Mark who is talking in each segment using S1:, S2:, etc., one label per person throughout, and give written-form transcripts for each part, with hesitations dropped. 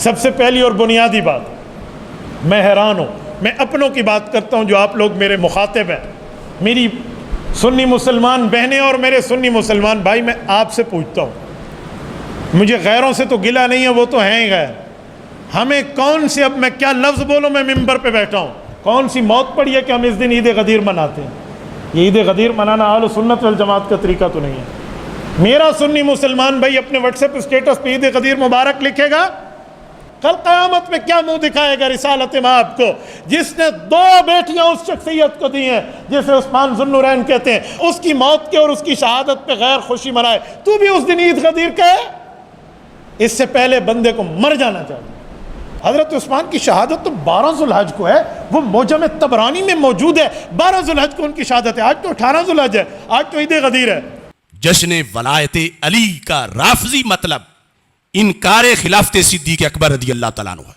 S1: सबसे पहली और बुनियादी बात, मैं हैरान हूँ, मैं अपनों की बात करता हूँ जो आप लोग मेरे मुखातिब हैं, मेरी सुन्नी मुसलमान बहनें और मेरे सुन्नी मुसलमान भाई, मैं आपसे पूछता हूँ, मुझे गैरों से तो गिला नहीं है, वो तो हैं ही गैर, हमें कौन से, अब मैं क्या लफ्ज़ बोलूँ, मैं मिंबर पे बैठा हूँ, कौन सी मौत पड़ी है कि हम इस दिन ईद गदीर मनाते हैं? ये ईद गदीर मनाना अहले सुन्नत वल जमात का तरीका तो नहीं है। मेरा सुन्नी मुसलमान भाई अपने व्हाट्सएप स्टेटस पे ईद गदीर मुबारक लिखेगा, कल क़यामत में क्या मुंह दिखाएगा रिसालत माब को, जिसने 2 बेटियां उस शख्सियत को दी हैं जिसे उस्मान ज़ुन्नुरैन कहते हैं, उसकी मौत के और उसकी शहादत पे गैर खुशी मनाए, तू भी उस दिन ईद गदीर कहे? इससे पहले बंदे को मर जाना चाहिए। हज़रत उस्मान की शहादत तो 12 ज़ुल्हज को है, वो मोजम तबरानी में मौजूद है, 12 ज़ुल्हज को उनकी शहादत है। आज तो 18 ज़ुल्हज है, आज तो ईद गदीर है।
S2: जश्न वलायत अली का राफजी मतलब इनकार खिलाफत सिद्दीक़ अकबर रदी अल्लाह तआला अन्हु है,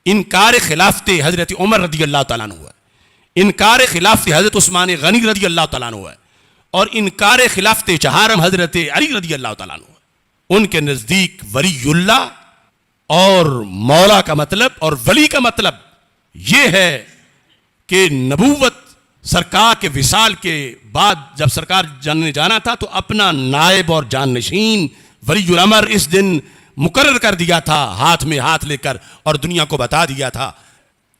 S2: इनकार खिलाफत हज़रत उमर रदी अल्लाह तआला अन्हु है, इनकार खिलाफत हज़रत उस्मान गनी रदी अल्लाह तआला अन्हु है, और इनकार खिलाफत चहारम हज़रत अली रदी अल्लाह तआला अन्हु है। उनके नज़दीक वलीउल्लाह और मौला का मतलब और वली का मतलब ये है कि नबूवत सरकार के विसाल के बाद जब सरकार ने जाना था तो अपना नायब और जाननशीन वलीउल अमर इस दिन मुकर्रर कर दिया था, हाथ में हाथ लेकर, और दुनिया को बता दिया था।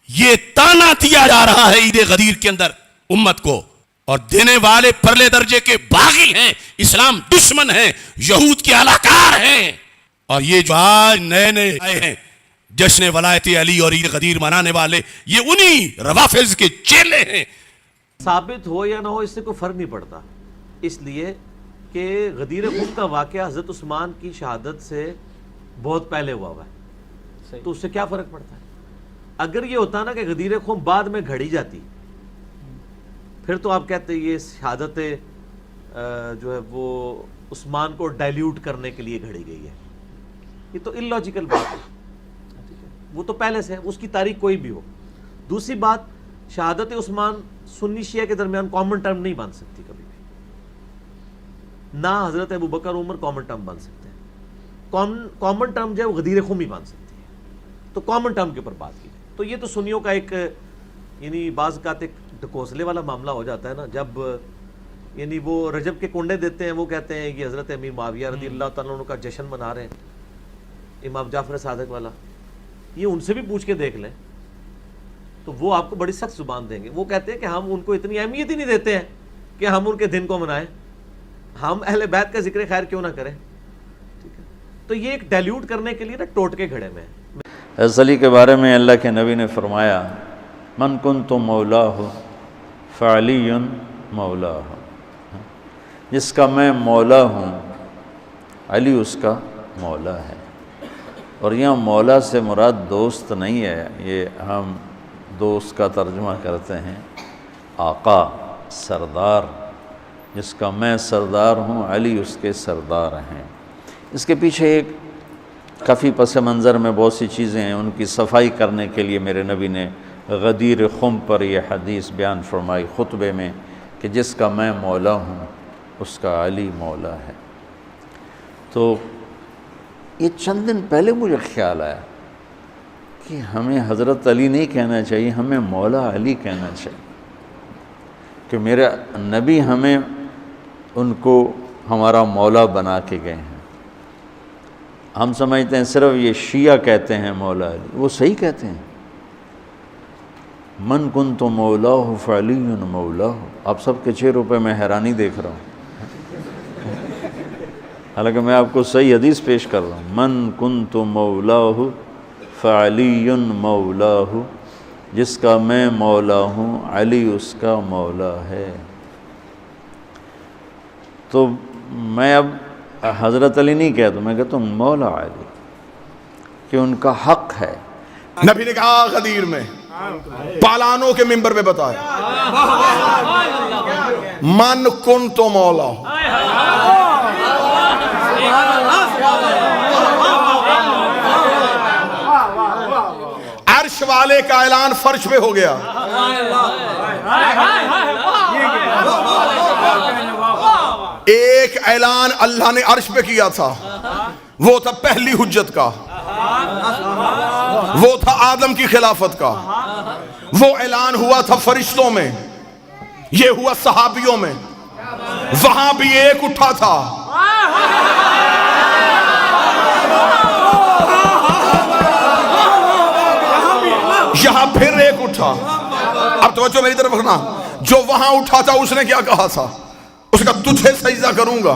S2: ये ताना दिया जा रहा है ईद गदीर के अंदर उम्मत को, और देने वाले परले दर्जे के बागी हैं, इस्लाम दुश्मन हैं, यहूद के अलाकार हैं। और ये जो आज नए नए आए हैं जश्न वलायत अली और ईद गदीर मनाने वाले, ये उन्हीं रवाफिज के चेले हैं।
S3: साबित हो या ना हो इससे कोई फर्क नहीं पड़ता, इसलिए कि गदीर खुम का वाक़या हज़रत उस्मान की शहादत से बहुत पहले हुआ है, तो उससे क्या फ़र्क पड़ता है? अगर ये होता ना कि गदीर खुम बाद में घड़ी जाती, फिर तो आप कहते ये शहादत जो है वो उस्मान को डाइल्यूट करने के लिए घड़ी गई है। ये तो इलॉजिकल बात है, वो तो पहले से है, उसकी तारीख कोई भी हो। दूसरी बात, शहादत उस्मान सुन्नी शिया के दरमियान कॉमन टर्म नहीं बन सकती कभी भी, ना हज़रत अबू बकर उमर कॉमन टर्म बन सकते हैं। कॉमन टर्म जो है वो गदीर खुम ही बन सकती है, तो कॉमन टर्म के ऊपर बात की जाए तो ये तो सुन्नियों का एक यानी बाज़ का एक ढकोसले वाला मामला हो जाता है ना, जब यानी वो रजब के कुंडे देते हैं, वो कहते हैं कि हज़रत अमीर मुआविया रज़ी अल्लाह तआला अन्हु का जश्न मना रहे हैं, इमाम जाफ़र सादिक वाला, ये उनसे भी पूछ के देख लें तो वो आपको बड़ी सख्त जुबान देंगे। वो कहते हैं कि हम उनको इतनी अहमियत ही नहीं देते हैं कि हम उनके दिन को मनाएं, हम अहले बैत का जिक्र खैर क्यों ना करें, ठीक है? तो ये एक डाइल्यूट करने के लिए ना टोटके घड़े में है।
S4: हज़रत अली के बारे में अल्लाह के नबी ने फरमाया, मन कुन्तु मौलाहु फ़अलियुन मौलाहु, जिसका मैं मौला हूँ अली उसका मौला है। और यहाँ मौला से मुराद दोस्त नहीं है, ये हम दोस्त का तर्जुमा करते हैं आका, सरदार, जिसका मैं सरदार हूँ अली उसके सरदार हैं। इसके पीछे एक काफ़ी पस मंज़र में बहुत सी चीज़ें हैं, उनकी सफाई करने के लिए मेरे नबी ने गदीर खुम पर यह हदीस बयान फरमाई खुतबे में कि जिसका मैं मौला हूँ उसका अली मौला है। तो ये चंद दिन पहले मुझे ख्याल आया कि हमें हज़रत अली नहीं कहना चाहिए, हमें मौला अली कहना चाहिए, कि मेरे नबी हमें उनको हमारा मौला बना के गए हैं। हम समझते हैं सिर्फ ये शिया कहते हैं मौला अली, वो सही कहते हैं, मन कुन्तु मौलाहु फ़अलियुन मौलाहु। आप सबके चेहरों पे मैं हैरानी देख रहा हूँ, हालांकि मैं आपको सही हदीस पेश कर रहा हूँ। मन कुन्तु मौलाहु फ़अलियुन मौलाहु, जिसका मैं मौला हूँ अली उसका मौला है। तो मैं अब हज़रत अली नहीं कहता, मैं कहता हूँ मौला अली, कि उनका हक़ है।
S5: नबी ने कहा गदीर में पालानों के मिंबर पे बताया, मन कुन्तु मौला, अर्श वाले का ऐलान फर्श पे हो गया। एक ऐलान अल्लाह ने अर्श पे किया था, वो था पहली हुज्जत का, वो था आदम की खिलाफत का, वो ऐलान हुआ था फरिश्तों में, ये हुआ सहाबियों में, वहां भी एक उठा था। यहां फिर एक उठा। अब तवज्जो मेरी तरफ रखना, जो वहां उठा था उसने क्या कहा था? उसका तुझे सजदा करूंगा,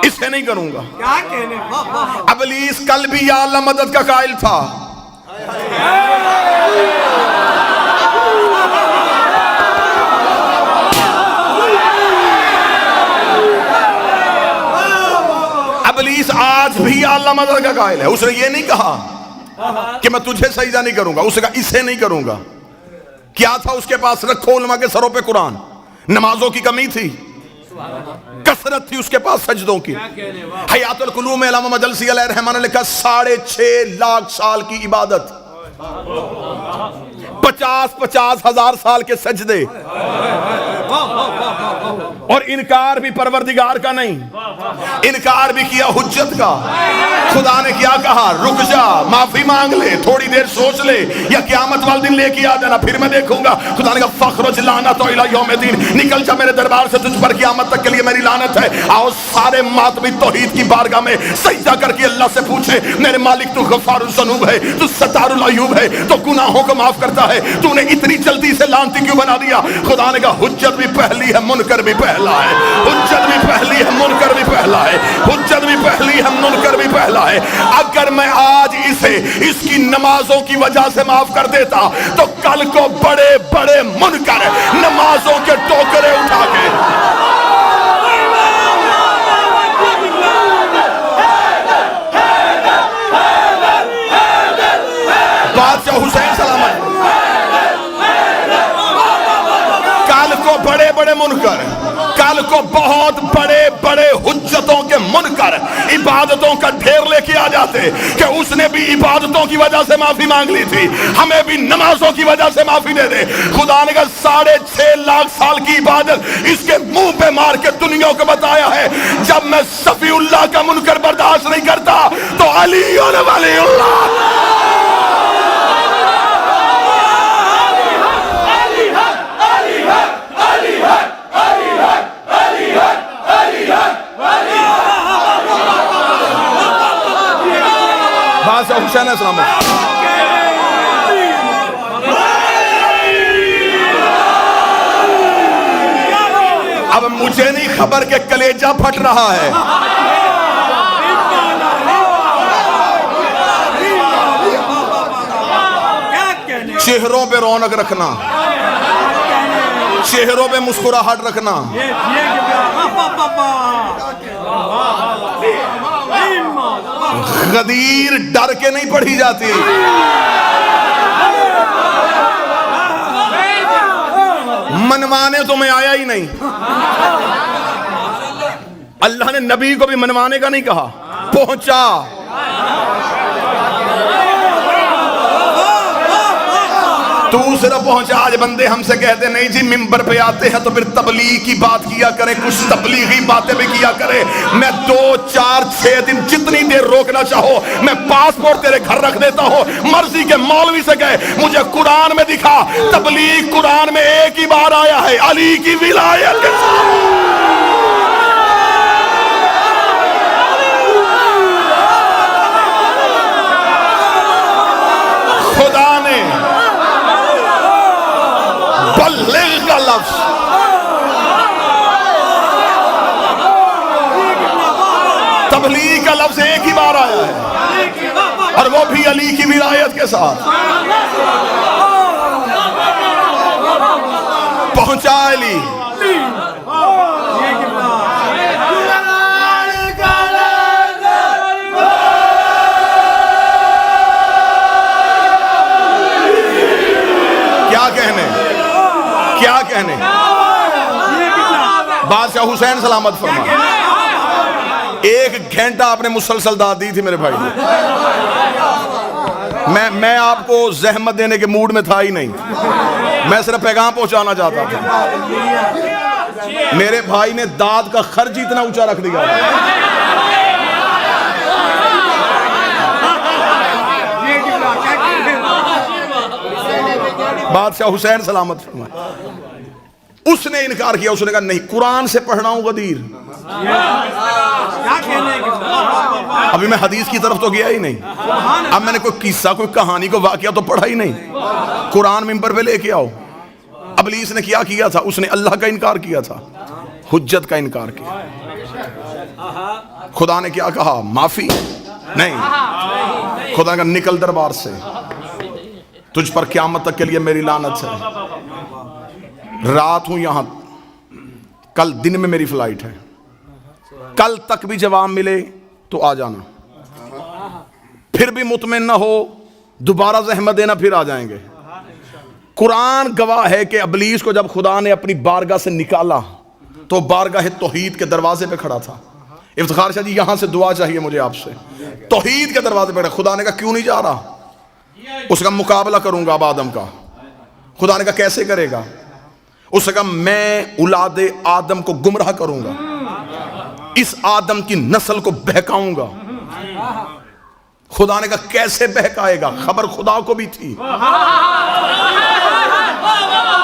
S5: इसे नहीं करूंगा। इब्लीस कल भी या अल्लाह मदद का कायल था। इब्लीस आज भी या अल्लाह मदद का कायल है। उसने ये नहीं कहा कि मैं तुझे सजदा नहीं करूंगा, उसने कहा इसे नहीं करूंगा। क्या था उसके पास? रखो उलमा के सरों पे कुरान। नमाजों की कमी थी, कसरत थी उसके पास सजदों की। हयातुल कुलूम में अल्लामा मजलसी अलैहिर्रहमान ने लिखा 6.5 लाख साल की इबादत, 50-50 हजार साल के सजदे, और इनकार भी परवरदिगार का नहीं, इनकार भी किया हुज्जत का। खुदा ने क्या कहा? रुक जा, माफी मांग ले, थोड़ी देर सोच ले, या क़यामत वाले दिन लेके आ जाना, फिर मैं देखूंगा। खुदा ने कहा फखरुज लानत इला यौमिद्दीन, निकल जा मेरे दरबार से, तुझ पर क़यामत तक के लिए मेरी लानत है। आओ सारे मातमी तौहीद की बारगाह में सजदा करके अल्लाह से पूछे, मेरे मालिक तू गफ्फारुज़ ज़ुनूब है, तू सत्तारुल अयूब है, तो गुनाहों को माफ करता है, तूने इतनी जल्दी से लानती क्यों बना दिया? खुदा ने कहा हुज्जत भी पहली है, मुनकर भी पहला है। हुज्जत भी पहली है, मुनकर भी पहला है। हुज्जत भी पहली है, मुनकर भी पहला है। अगर मैं आज इसे इसकी नमाजों की वजह से माफ कर देता, तो कल को बड़े बड़े मुनकर नमाजों के टोकरे उठा के बादशाह हुसैन सलामत, कल को बड़े बड़े मुनकर, कल को बहुत बड़े बड़े हुज्जतों के मुनकर इबादतों का ढेर लेके आ जाते कि उसने भी इबादतों की वजह से माफी मांग ली थी, हमें भी नमाजों की वजह से माफी दे दे। खुदा ने कहा 6.5 लाख साल की इबादत इसके मुंह पे मार के दुनिया को बताया है, जब मैं सफीउल्लाह का मुनकर बर्दाश्त नहीं करता तो अली और वलीउल्लाह बादशाह हुसैन अस्सलाम। अब मुझे नहीं खबर के कलेजा फट रहा है। चेहरों पे रौनक रखना, चेहरों पे मुस्कुराहट रखना। गदीर डर के नहीं पढ़ी जाती, मनवाने तो मैं आया ही नहीं। अल्लाह ने नबी को भी मनवाने का नहीं कहा, पहुंचा। तू सिर्फ पहुंचा। आज बंदे हमसे कहते नहीं जी मिंबर पे आते हैं तो फिर तबलीग की बात किया करें, कुछ तबलीगी बातें भी किया करें। मैं 2, 4, 6 दिन जितनी देर रोकना चाहो मैं पासपोर्ट तेरे घर रख देता हूं। मर्जी के मौलवी से कहे मुझे कुरान में दिखा, तबलीग कुरान में एक ही बार आया है, अली की विलायत के साथ। खुदा ने बल्लिग का लफ्ज तबलीग का लफ्ज एक ही बार आया है, और वो भी अली की विलायत के साथ। पहुंचा अली। क्या कहने, बादशाह हुसैन सलामत फरमा। 1 घंटा आपने मुसलसल दाद दी थी मेरे भाई। मैं आपको जहमत देने के मूड में था ही नहीं, मैं सिर्फ पैगाम पहुंचाना चाहता था। मेरे भाई ने दाद का खर्च इतना ऊंचा रख दिया। बादशाह हुसैन सलामत फरमाए। उसने इनकार किया, उसने कहा नहीं, कुरान से पढ़ रहा हूं गदीर। अभी मैं हदीस की तरफ तो गया ही नहीं, अब मैंने कोई किस्सा, कोई कहानी, को वाकया तो पढ़ा ही नहीं। कुरान मिंबर पे लेके आओ। अबलीस ने क्या किया था? उसने अल्लाह का इनकार किया था, हुज्जत का इनकार किया। खुदा ने क्या कहा? माफी नहीं। खुदा का निकल दरबार से, तुझ पर क़यामत तक के लिए मेरी लानत है। रात हूं यहां, कल दिन में मेरी फ्लाइट है, कल तक भी जवाब मिले तो आ जाना, फिर भी मुतमिन ना हो दोबारा ज़हमत देना, फिर आ जाएंगे। कुरान गवाह है कि अबलीस को जब खुदा ने अपनी बारगाह से निकाला तो बारगाह तौहीद के दरवाजे पे खड़ा था। इफ्तिखार शाह जी, यहां से दुआ चाहिए मुझे आपसे। तौहीद के दरवाजे पे खड़ा, खुदा ने कहा क्यों नहीं जा रहा? उसका मुकाबला करूंगा अब आदम का। खुदा ने कहा कैसे करेगा? उसने कहा मैं औलाद आदम को गुमराह करूंगा, इस आदम की नस्ल को बहकाऊंगा। खुदा ने कहा कैसे बहकाएगा? खबर खुदा को भी थी।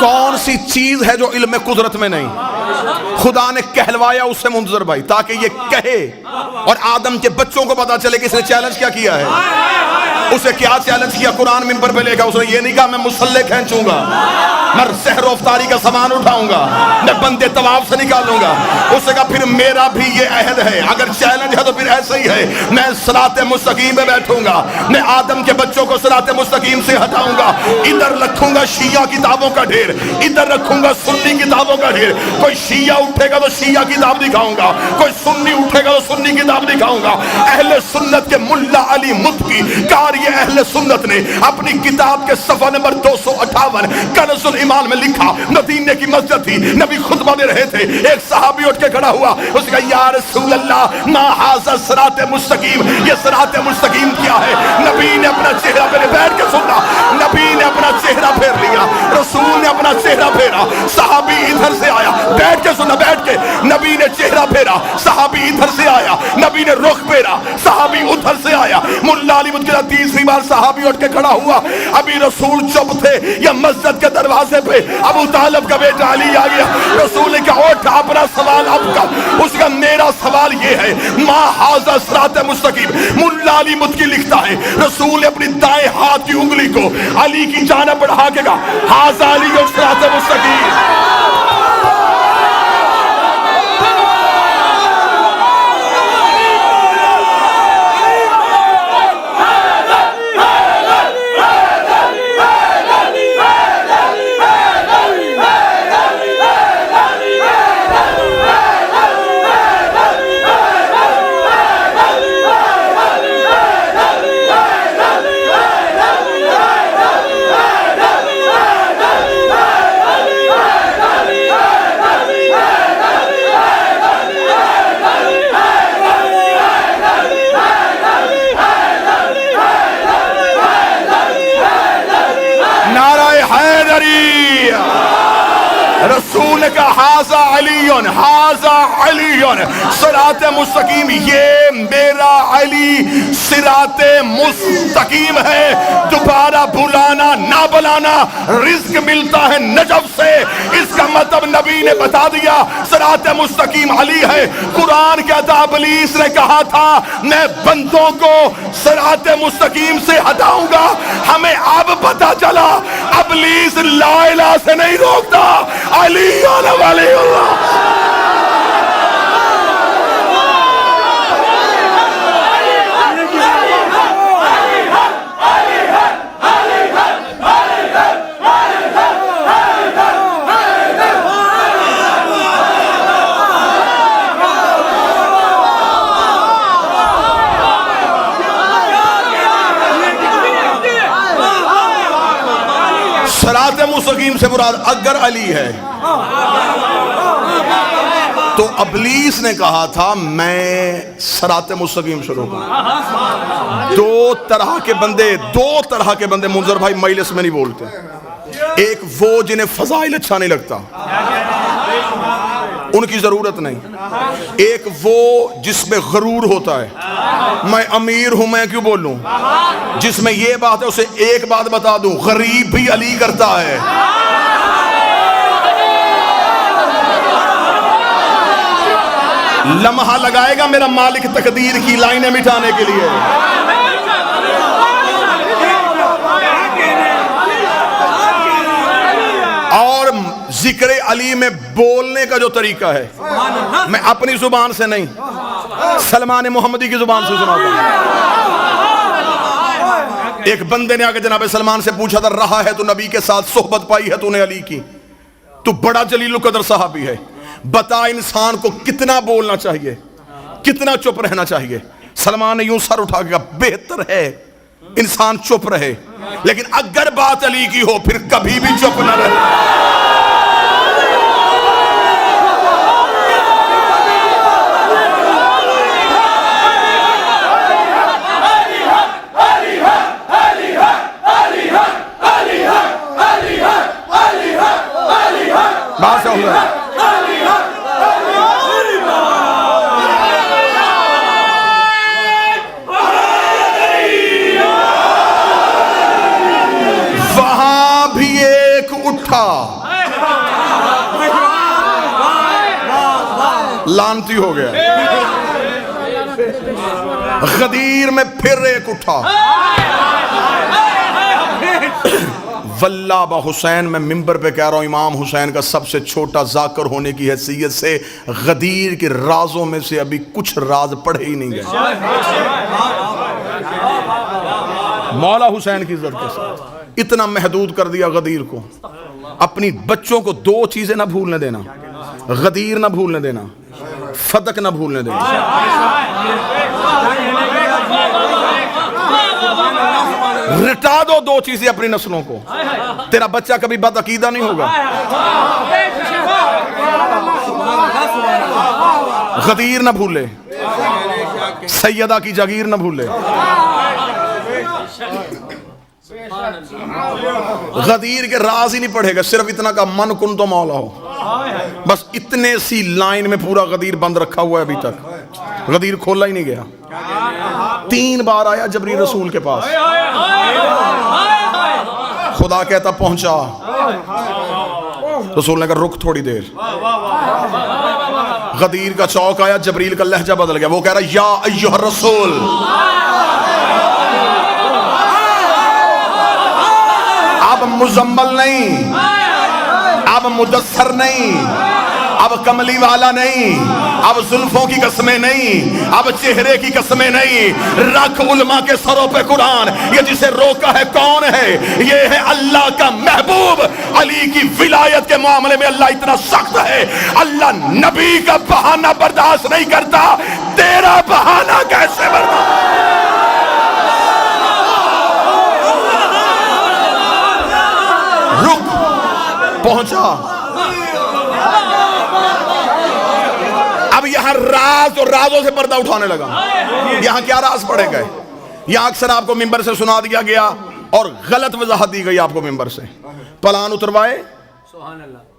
S5: कौन सी चीज है जो इल्म कुदरत में नहीं? खुदा ने कहलवाया उससे मुंतजर भाई, ताकि ये कहे और आदम के बच्चों को पता चले कि इसने चैलेंज क्या किया है। उसे क्या चैलेंज किया? कुरान मिंबर पे लेकर उसने ये नहीं कहा मैं मुसल्ले खींचूंगा, मैं सहर अफ्तारी का सामान उठाऊंगा, मैं बंदे तवाफ से निकालूंगा। उसने कहा फिर मेरा भी ये अहद है, अगर चैलेंज है तो फिर ऐसा ही है, मैं सिराते मुस्तकीम पे बैठूंगा, मैं आदम के बच्चों को सिराते मुस्तकीम से हटाऊंगा। इधर रखूंगा शिया किताबों का ढेर, इधर रखूंगा सुन्नी किताबों का ढेर। कोई शिया उठेगा तो शिया किताब दिखाऊंगा, कोई सुन्नी उठेगा तो सुन्नी किताब दिखाऊंगा। अहले सुन्नत के मुल्ला अली मुत्की कार ये अहले सुन्नत ने अपनी किताब के सफा नंबर 258 कनजुल ईमान में लिखा, मदीने की मस्जिद थी, नबी खुतबा दे रहे थे, एक सहाबी उठ के खड़ा हुआ, उसका या रसूल अल्लाह मा हाज़ा सिराते मुस्तकीम, ये सिराते मुस्तकीम क्या है? नबी ने अपना चेहरा पहले बैठ के सुना, नबी ने अपना चेहरा फेर लिया, रसूल ने अपना चेहरा फेरा, सहाबी इधर से आया, बैठ के सुना, बैठ के नबी ने चेहरा फेरा, सहाबी इधर से आया, नबी ने रुख फेरा, सहाबी उधर से आया। मुल्ला अली मुझे तीसरी बार सहाबी उठ के खड़ा हुआ, अभी रसूल चुप थे, या मस्जिद के दरवाजे पे अबू तालिब का बेटा अली आ गया। रसूल का उठ अपना सवाल अब कर। उसका मेरा सवाल ये है, मा हाज़ा सिराते मुस्तकीम। मुल्ला अली मुत्की लिखता है रसूल ने अपनी दाएं हाथ की उंगली को अली की जानिब बढ़ा के कहा हाज़ा अली और सिराते मुस्तकीम। रसूल का हाज़ा अलीयुन, हाज़ा अलीयुन सिराते मुस्तकीम, ये मेरा अली सिराते मुस्तकीम है। दोबारा बुलाना ना बुलाना, रिज़्क मिलता है नजफ से, इसका मतलब नबी ने बता दिया सिराते मुस्तकीम अली है। कुरान कहता इब्लीस ने कहा था मैं बंदों को सिराते मुस्तकीम से हटाऊंगा। हमें अब पता चला इब्लीस ला इलाहा से नहीं रोकता, अली वलीउल्लाह। सिराते मुस्तकीम से मुराद अगर अली है तो इब्लीस ने कहा था मैं सिराते मुस्तकीम शुरू करूं। दो तरह के बंदे मुंजर भाई मजलिस में नहीं बोलते। एक वो जिन्हें फजाइल अच्छा नहीं लगता, उनकी जरूरत नहीं। एक वो जिसमें गरूर होता है, मैं अमीर हूं मैं क्यों बोलूं, जिसमें ये बात है उसे एक बात बता दूं, गरीब भी अली करता है। लम्हा लगाएगा मेरा मालिक तकदीर की लाइनें मिटाने के लिए। और जिक्र अली में बोलने का जो तरीका है, मैं अपनी जुबान से नहीं, सलमान मोहम्मदी की जुबान से सुनाता हूं। एक बंदे ने आके जनाब सलमान से पूछा था, रहा है तो नबी के साथ सोहबत पाई है तूने अली की, तू बड़ा जलील कदर सहाबी है, बता इंसान को कितना बोलना चाहिए, कितना चुप रहना चाहिए। सलमान ने यूं सर उठा के कहा, बेहतर है इंसान चुप रहे, लेकिन अगर बात अली की हो फिर कभी भी चुप न रहे। बात समझ रहे हैं? लानती हो गया। गदीर में फिर एक उठा। वल्लाह हुसैन, मैं मिंबर पे कह रहा हूं, इमाम हुसैन का सबसे छोटा जाकर होने की हैसियत से गदीर के राजों में से अभी कुछ राज पढ़े ही नहीं गए। मौला हुसैन की इज्जत के साथ इतना महदूद कर दिया गदीर को। अपनी बच्चों को दो चीजें ना भूलने देना, गदीर ना भूलने देना, फदक ना भूलने देना। रिटा दो दो चीजें अपनी नस्लों को, तेरा बच्चा कभी बदअकीदा नहीं होगा। गदीर ना भूले, सैयदा की जागीर ना भूले। गदीर के राज ही नहीं पढ़ेगा, सिर्फ इतना का मन कुन तो मौला हो, बस इतने सी लाइन में पूरा गदीर बंद रखा हुआ है। अभी तक गदीर खोला ही नहीं गया। 3 बार आया जबरील रसूल के पास, खुदा कहता पहुंचा, रसूल ने कहा रुक थोड़ी देर। गदीर का चौक आया, जबरील का लहजा बदल गया। वो कह रहा या अय्युह रसूल, अब मुजम्मल नहीं, अब मुदस्सर नहीं, अब कमली वाला नहीं, अब जुल्फों की कसमें नहीं, अब चेहरे की कसमें नहीं। रख उलमा के सरों पे कुरान। ये जिसे रोका है कौन है? ये है अल्लाह का महबूब। अली की विलायत के मामले में अल्लाह इतना सख्त है, अल्लाह नबी का बहाना बर्दाश्त नहीं करता। तेरा बहाना कैसे बर्दाश्त? रुक, पहुंचा। अब यहां राज और राजों से पर्दा उठाने लगा। यहां क्या राज पड़े गए? यहां अक्सर आपको मिंबर से सुना दिया गया और गलत वजाहत दी गई आपको मिंबर से। प्लान उतरवाए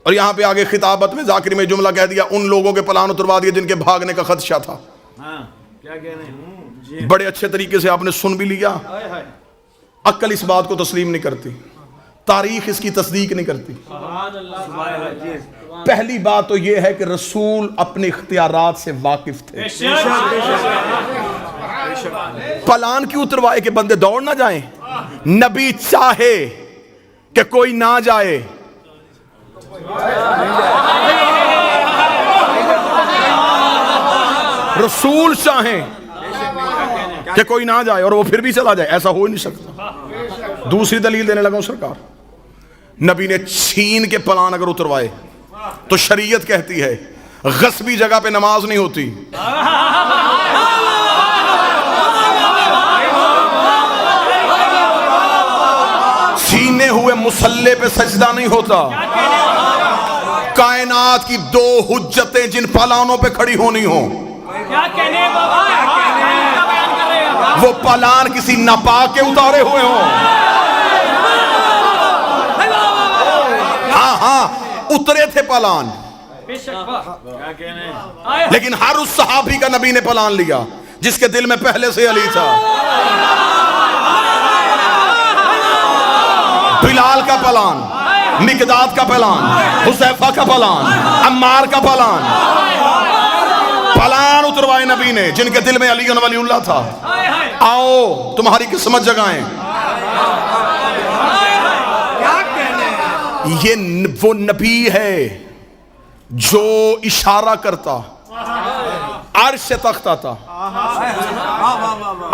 S5: और यहां पे आगे खिताबत में जाकिर में जुमला कह दिया, उन लोगों के प्लान उतरवा दिए जिनके भागने का खदशा था। क्या कहने? बड़े अच्छे तरीके से आपने सुन भी लिया। अक्ल इस बात को तस्लीम नहीं करती, तारीख इसकी तस्दीक नहीं करती। पहली बात तो यह है कि रसूल अपने इख्तियारात से वाकिफ थे। प्लान क्यों उतरवाए कि बंदे दौड़ ना जाएं? नबी चाहे कि कोई ना जाए, रसूल चाहें कि कोई ना जाए और वो फिर भी चला जाए, ऐसा हो ही नहीं सकता। दूसरी दलील देने लगा सरकार, नबी ने छीन के प्लान अगर उतरवाए तो शरीयत कहती है गस्बी जगह पे नमाज नहीं होती। छीने हुए मुसल्ले पे सजदा नहीं होता। कायनात की 2 हुज्जतें जिन प्लानों पे खड़ी होनी हो, वो प्लान किसी नापाक के उतारे हुए हों। हाँ, उतरे थे प्लान, लेकिन हर उस सहाबी का नबी ने प्लान लिया जिसके दिल में पहले से अली था। बिलाल का प्लान, मिकदाद का प्लान, हुसैफा का प्लान, अम्मार का प्लान उतरवाए नबी ने जिनके दिल में अली वलीउल्लाह था। आओ तुम्हारी किस्मत जगाएं। ये वो नबी है जो इशारा करता अर्श से तख्त आता।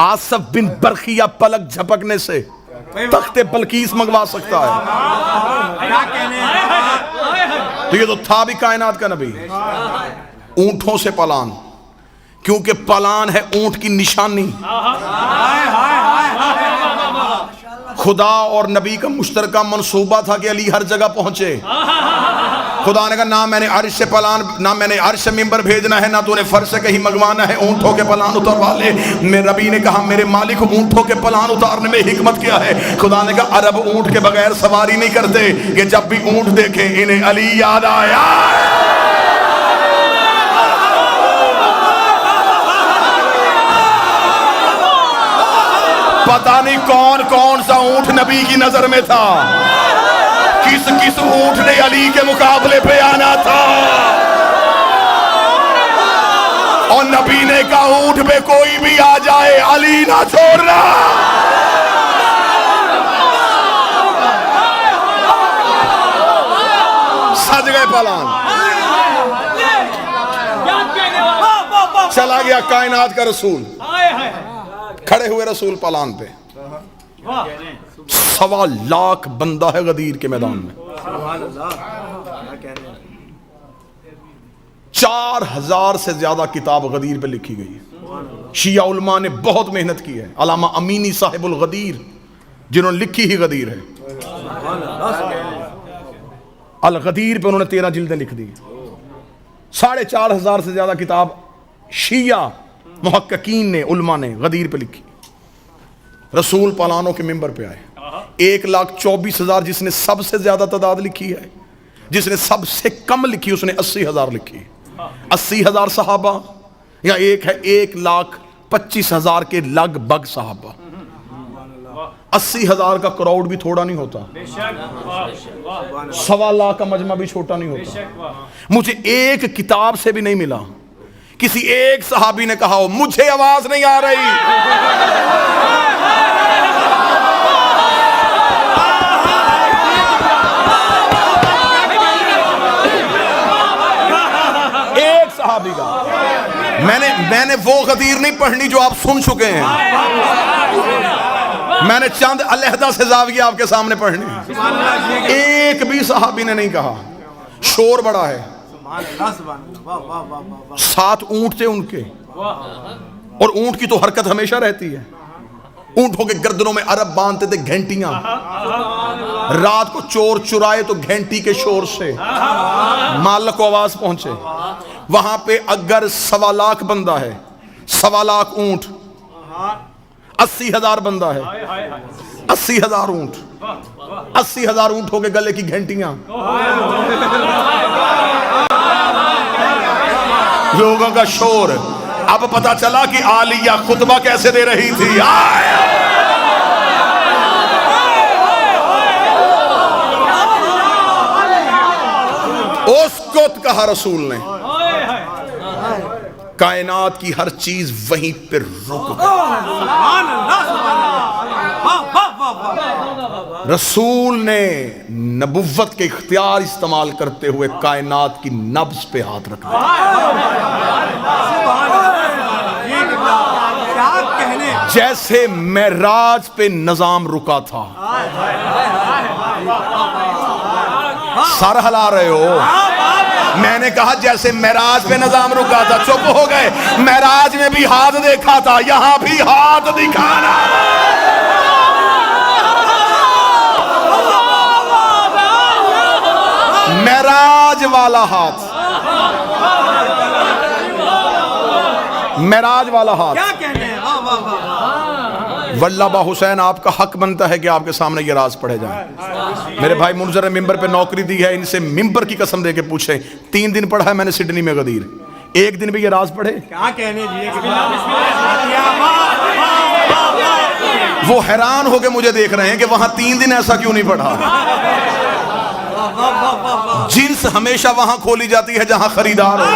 S5: आसफ बिन बरखिया पलक झपकने से तख्ते बल्कीस मंगवा सकता है। तो ये तो था भी कायनात का नबी। ऊंटों से पलान, क्योंकि पलान है ऊंट की निशानी। खुदा और नबी का मुश्तरका मंसूबा था कि अली हर जगह पहुंचे। खुदा ने कहा ना मैंने अर्श से पलान, ना मैंने अर्श से मिंबर भेजना है, ना तूने फर्श से कहीं मंगवाना है, ऊंटों के पलान उतरवा ले। मेरे नबी ने कहा मेरे मालिक ऊंटों के पलान उतारने में हिकमत क्या है? खुदा ने कहा अरब ऊंट के बगैर सवारी नहीं करते, कि जब भी ऊंट देखे इन्हें अली याद आया। पता नहीं कौन कौन सा ऊंट नबी की नजर में था, किस किस ऊंट ने अली के मुकाबले पे आना था। और नबी ने कहा ऊंट पे कोई भी आ जाए अली ना छोड़ना। सज गए पलान। चला गया कायनात का रसूल, खड़े हुए रसूल पलान पे। 1.25 लाख बंदा है गदीर के मैदान में। 4000 से ज्यादा किताब गदीर पे लिखी गई है। शिया उलमा ने बहुत मेहनत की है। अलामा अमीनी साहिबुल गदीर जिन्होंने लिखी ही गदीर है, अल गदीर पे उन्होंने 13 जिल्दें लिख दी। 4,500 से ज्यादा किताब शिया मुहक्किकीन ने, उलमा ने गदीर पे लिखी। रसूल पलानों के मिंबर पे आए। 1,24,000 जिसने सबसे ज्यादा तादाद लिखी है, जिसने सबसे कम लिखी उसने 80,000 लिखी। 80,000 सहाबा या एक है 1,25,000 के लगभग सहाबा। 80,000 का क्राउड भी थोड़ा नहीं होता, 1.25 लाख का मजमा भी छोटा नहीं होता। मुझे एक किताब से भी नहीं मिला किसी एक सहाबी ने कहा हो मुझे आवाज नहीं आ रही। एक सहाबी का। मैंने वो गदीर नहीं पढ़नी जो आप सुन चुके हैं। मैंने चंद अलहदा से जाविया आपके सामने पढ़ने। एक भी सहाबी ने नहीं कहा। शोर बड़ा है। 7 ऊंट थे उनके, और ऊंट की तो हरकत हमेशा रहती है। ऊंटों के गर्दनों में अरब बांधते थे घंटियां। रात को चोर चुराए तो घंटी के शोर से मालिक को आवाज पहुंचे। वहां पे अगर 1.25 लाख बंदा है, 1.25 लाख ऊंट, 80,000 बंदा है, 80,000 ऊंट, 80,000 ऊंटों के गले की घंटियां। लोगों का शोर। अब पता चला कि आलिया खुतबा कैसे दे रही थी। उसको कहा रसूल ने, कायनात की हर चीज वहीं पर रुक गई। रसूल ने नबुव्वत के इख्तियार इस्तेमाल करते हुए कायनात की नब्ज पे हाथ रख दिया। जैसे मेराज पे निजाम रुका था। सर हिला रहे हो। मैंने कहा जैसे मेराज पे निजाम रुका था। चुप हो गए। मेराज में भी हाथ देखा था, यहां भी हाथ दिखाना। मेराज वाला हाथ, मेराज वाला हाथ। क्या कहने हैं? वल्लाबा हुसैन, आपका हक बनता है कि आपके सामने ये राज पढ़े जाए। मेरे भाई मुनजर ने मिंबर पे नौकरी दी है, इनसे मिंबर की कसम दे के पूछे, 3 दिन पढ़ा है मैंने सिडनी में गदीर, एक दिन भी ये राज पढ़े? क्या कहने जी। वो हैरान होके मुझे देख रहे हैं कि वहां 3 दिन ऐसा क्यों नहीं पढ़ा। जिन्स हमेशा वहां खोली जाती है जहां खरीदार हो।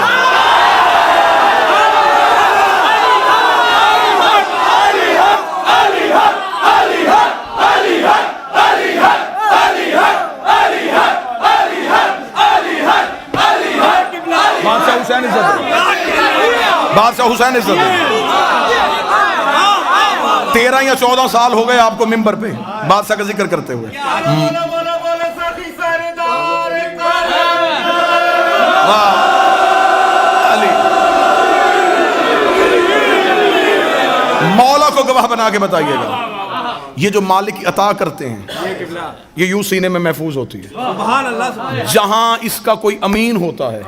S5: बादशाह हुसैन इज्जत 13 या 14 साल हो गए आपको मिंबर पे बादशाह का जिक्र करते हुए। मौला को गवाह बना के बताइएगा, ये जो मालिक अता करते हैं ये यूं सीने में महफूज होती है। जहां इसका कोई अमीन होता है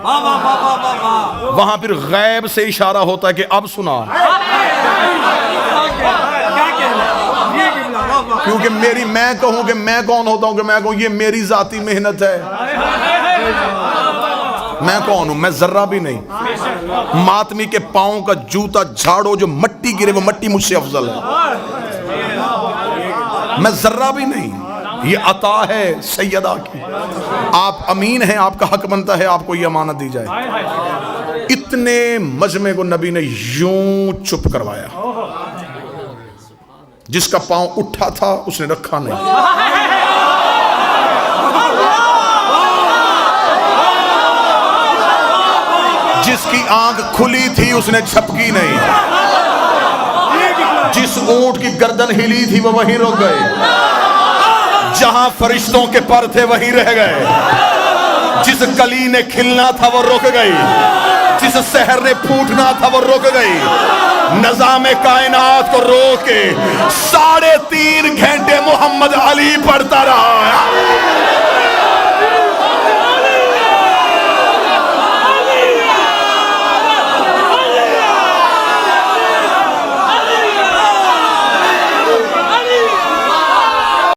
S5: वहां फिर गैब से इशारा होता है कि अब सुना, क्योंकि मैं कहूं कि मैं कौन होता हूं कि मैं कहूं ये मेरी जाती मेहनत है। मैं कौन हूं? मैं जर्रा भी नहीं। मातमी के पांव का जूता झाड़ो, जो मट्टी गिरे वो मट्टी मुझसे अफजल है। मैं जर्रा भी नहीं। ये अता है सैयदा की। आप अमीन हैं, आपका हक बनता है आपको ये अमानत दी जाए। इतने मजमे को नबी ने यूं चुप करवाया, जिसका पांव उठा था उसने रखा नहीं। जिसकी आंख खुली थी उसने झपकी नहीं। जिस ऊंट की गर्दन हिली थी वो वहीं रुक गए। जहां फरिश्तों के पर थे वहीं रह गए। जिस कली ने खिलना था वो रुक गई। जिस शहर ने फूटना था वो रुक गई। नज़ाम कायनात को रोक के 3.5 घंटे मोहम्मद अली पढ़ता रहा।